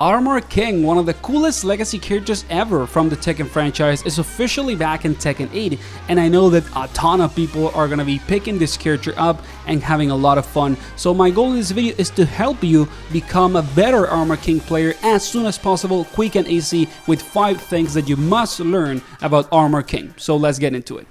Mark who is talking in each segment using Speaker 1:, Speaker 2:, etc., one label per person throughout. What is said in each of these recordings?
Speaker 1: Armor King, one of the coolest legacy characters ever from the Tekken franchise, is officially back in Tekken 8, and I know that a ton of people are gonna be picking this character up and having a lot of fun. So my goal in this video is to help you become a better Armor King player as soon as possible, quick and easy, with 5 things that you must learn about Armor King. So let's get into it.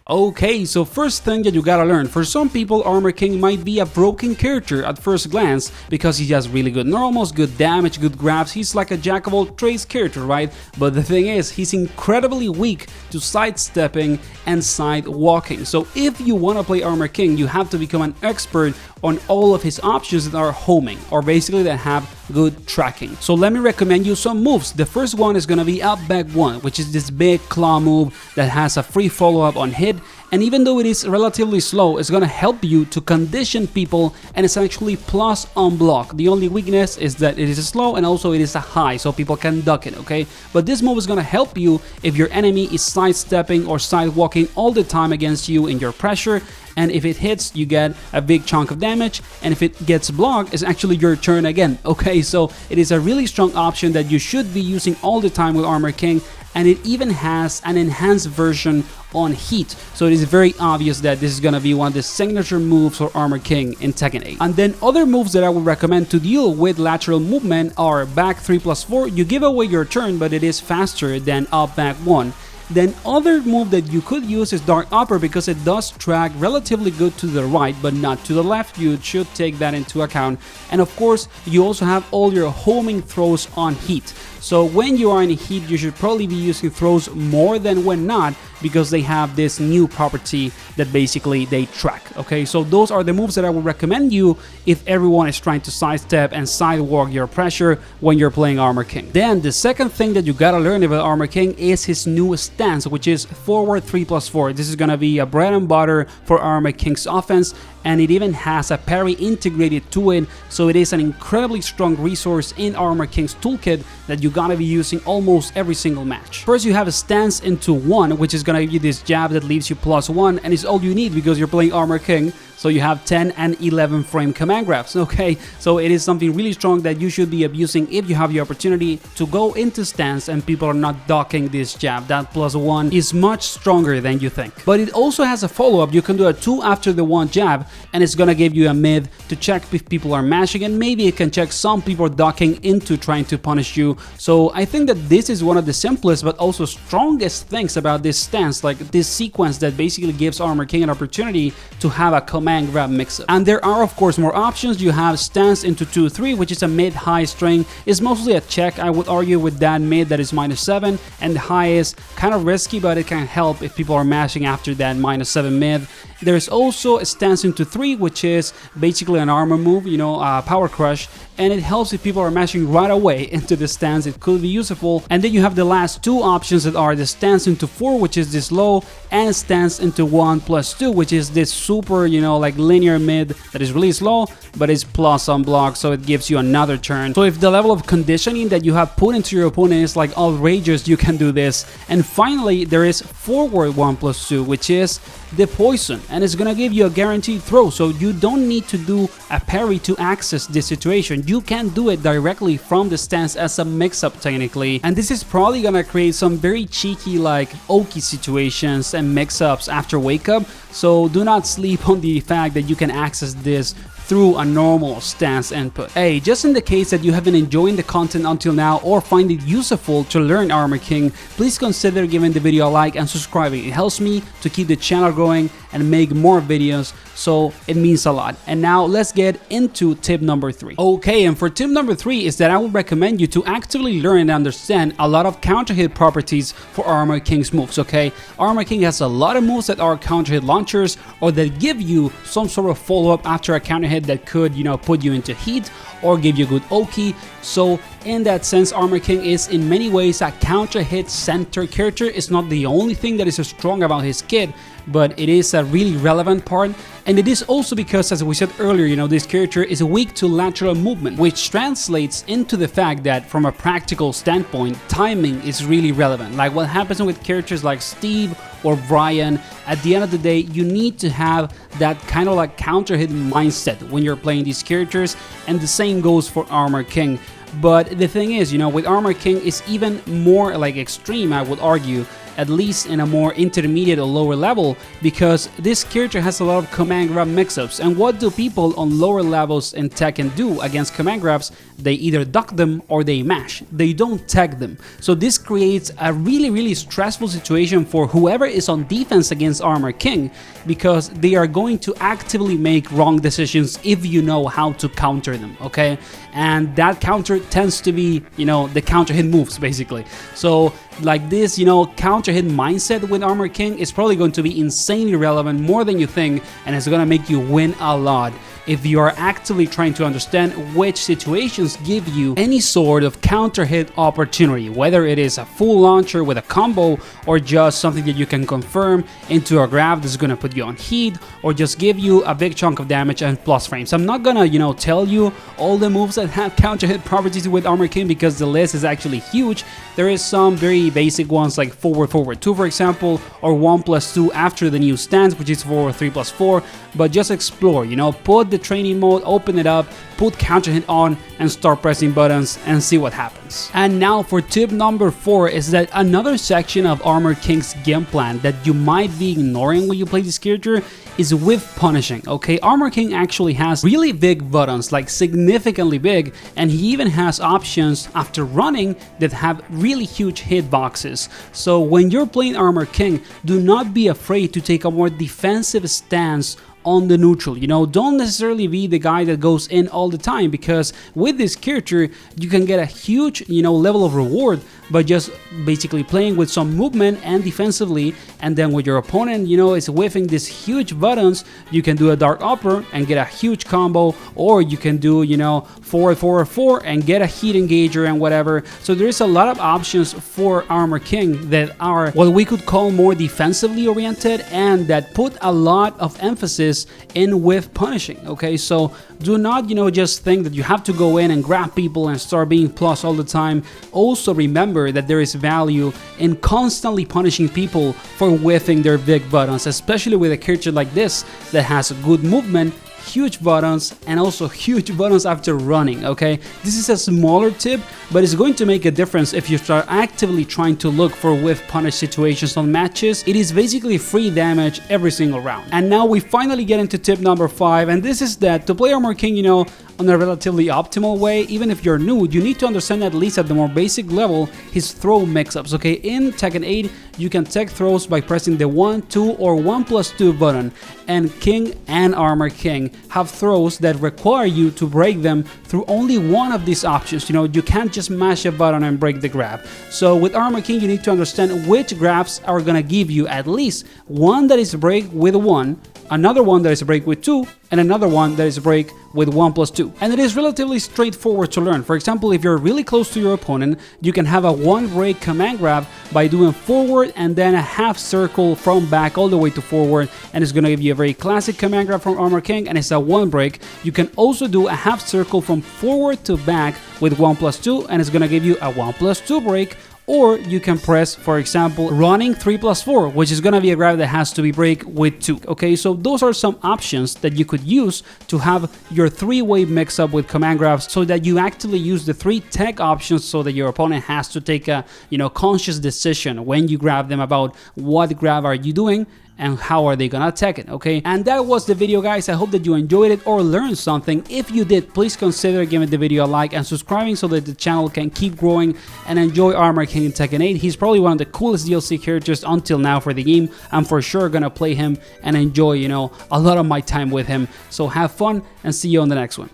Speaker 1: Okay, so first thing that you gotta learn, for some people Armor King might be a broken character at first glance because he has really good normals, good damage, good grabs, he's like a jack of all trades character, right? But the thing is, he's incredibly weak to sidestepping and sidewalking. So if you wanna play Armor King, you have to become an expert on all of his options that are homing, or basically that have good tracking. So let me recommend you some moves. The first one is gonna be up back 1, which is this big claw move that has a free follow-up on hit, and even though it is relatively slow, it's gonna help you to condition people, and it's actually plus on block. The only weakness is that it is slow and also it is a high, so people can duck it, okay? But this move is gonna help you if your enemy is sidestepping or sidewalking all the time against you in your pressure, and if it hits, you get a big chunk of damage, and if it gets blocked, it's actually your turn again, okay? So it is a really strong option that you should be using all the time with Armor King, and it even has an enhanced version on heat, so it is very obvious that this is gonna be one of the signature moves for Armor King in Tekken 8. And then other moves that I would recommend to deal with lateral movement are back 3+4, you give away your turn, but it is faster than up back 1. Then other move that you could use is Dark Upper because it does track relatively good to the right but not to the left. You should take that into account. And of course, you also have all your homing throws on heat. So when you are in heat, you should probably be using throws more than when not, because they have this new property that basically they track, okay? So those are the moves that I would recommend you if everyone is trying to sidestep and sidewalk your pressure when you're playing Armor King. Then the second thing that you gotta learn about Armor King is his new stance, which is forward 3+4. This is gonna be a bread and butter for Armor King's offense, and it even has a parry integrated to it, so it is an incredibly strong resource in Armor King's toolkit that you gotta be using almost every single match. First, you have a stance into 1, which is gonna give you this jab that leaves you +1, and it's all you need because you're playing Armor King. So you have 10 and 11 frame command grabs, okay? So it is something really strong that you should be abusing if you have the opportunity to go into stance and people are not docking this jab. That +1 is much stronger than you think. But it also has a follow-up. You can do a 2 after the 1 jab, and it's gonna give you a mid to check if people are mashing, and maybe it can check some people docking into trying to punish you. So I think that this is one of the simplest but also strongest things about this stance, like this sequence that basically gives Armor King an opportunity to have a command grab mix-up. And there are of course more options. You have stance into 2-3, which is a mid-high string. It's mostly a check, I would argue, with that mid that is -7, and the high is kind of risky, but it can help if people are mashing after that -7 mid. There's also a stance into 3, which is basically an armor move, you know, power crush, and it helps if people are mashing right away into the stance. It could be useful. And then you have the last 2 options that are the stance into 4, which is this low, and stance into 1+2, which is this super, you know, like linear mid that is really slow, but is plus on block, so it gives you another turn. So if the level of conditioning that you have put into your opponent is like outrageous, you can do this. And finally, there is forward 1+2, which is the poison, and it's gonna give you a guaranteed throw, so you don't need to do a parry to access this situation. You can do it directly from the stance as a mix-up technically, and this is probably gonna create some very cheeky like Oki situations and mix-ups after wake up, so do not sleep on the fact that you can access this through a normal stance input. Hey, just in the case that you have been enjoying the content until now or find it useful to learn Armor King, please consider giving the video a like and subscribing. It helps me to keep the channel growing and make more videos, so it means a lot. And now let's get into tip number 3. Okay, and for tip number 3 is that I would recommend you to actively learn and understand a lot of counter hit properties for Armor King's moves, okay? Armor King has a lot of moves that are counter hit launchers or that give you some sort of follow-up after a counter hit that could, you know, put you into heat or give you good Oki. So in that sense, Armor King is in many ways a counter hit center character. It's not the only thing that is so strong about his kit, but it is a really relevant part. And it is also because, as we said earlier, you know, this character is weak to lateral movement, which translates into the fact that from a practical standpoint, timing is really relevant. Like what happens with characters like Steve or Brian. At the end of the day, you need to have that kind of like counter hit mindset when you're playing these characters, and the same goes for Armor King. But the thing is, you know, with Armor King, it's even more like extreme, I would argue, at least in a more intermediate or lower level, because this character has a lot of command grab mix-ups. And what do people on lower levels in Tekken do against command grabs? They either duck them or they mash. They don't tag them. So this creates a really stressful situation for whoever is on defense against Armor King, because they are going to actively make wrong decisions if you know how to counter them, okay? And that counter tends to be, you know, the counter hit moves basically. So like this, you know, counter hit mindset with Armor King is probably going to be insanely relevant, more than you think, and it's gonna make you win a lot if you are actively trying to understand which situations give you any sort of counter hit opportunity, whether it is a full launcher with a combo or just something that you can confirm into a grab that's gonna put you on heat or just give you a big chunk of damage and plus frames. I'm not gonna, you know, tell you all the moves that have counter hit properties with Armor King because the list is actually huge. There is some very basic ones like forward 2 for example, or 1+2 after the new stance, which is forward 3+4, but just explore, you know, put the training mode, open it up, put counter hit on and start pressing buttons and see what happens. And now for tip number 4 is that another section of Armor King's game plan that you might be ignoring when you play this character is whiff punishing, okay? Armor King actually has really big buttons, like significantly big, and he even has options after running that have really huge hitboxes. So when you're playing Armor King, do not be afraid to take a more defensive stance on the neutral. You know, don't necessarily be the guy that goes in all the time, because with this character you can get a huge, you know, level of reward by just basically playing with some movement and defensively, and then when your opponent, you know, is whiffing these huge buttons, you can do a dart upper and get a huge combo, or you can do, you know, 4 and get a heat engager and whatever. So there is a lot of options for Armor King that are what we could call more defensively oriented and that put a lot of emphasis in whiff punishing, okay? So do not, you know, just think that you have to go in and grab people and start being plus all the time. Also remember that there is value in constantly punishing people for whiffing their big buttons, especially with a character like this that has good movement, huge buttons, and also huge buttons after running, okay? This is a smaller tip, but it's going to make a difference if you start actively trying to look for whiff punish situations on matches. It is basically free damage every single round. And now we finally get into tip number 5, and this is that to play Armor King, you know, on a relatively optimal way, even if you're new, you need to understand at least at the more basic level his throw mix-ups, okay? In Tekken 8, you can tech throws by pressing the 1, 2, or 1+2 button, and King and Armor King have throws that require you to break them through only one of these options. You know, you can't just mash a button and break the grab. So with Armor King, you need to understand which grabs are gonna give you at least one that is break with 1, another one that is a break with 2, and another one that is a break with 1+2. And it is relatively straightforward to learn. For example, if you're really close to your opponent, you can have a 1 break command grab by doing forward and then a half circle from back all the way to forward, and it's going to give you a very classic command grab from Armor King, and it's a 1 break. You can also do a half circle from forward to back with 1+2, and it's going to give you a 1+2 break. Or you can press, for example, running 3+4, which is going to be a grab that has to be break with 2. Okay, so those are some options that you could use to have your 3-way mix-up with command grabs, so that you actively use the 3 tech options, so that your opponent has to take a, you know, conscious decision when you grab them about what grab are you doing and how are they gonna attack it, okay? And that was the video, guys. I hope that you enjoyed it or learned something. If you did, please consider giving the video a like and subscribing so that the channel can keep growing and enjoy Armor King in Tekken 8. He's probably one of the coolest DLC characters until now for the game. I'm for sure gonna play him and enjoy, you know, a lot of my time with him. So have fun and see you on the next one.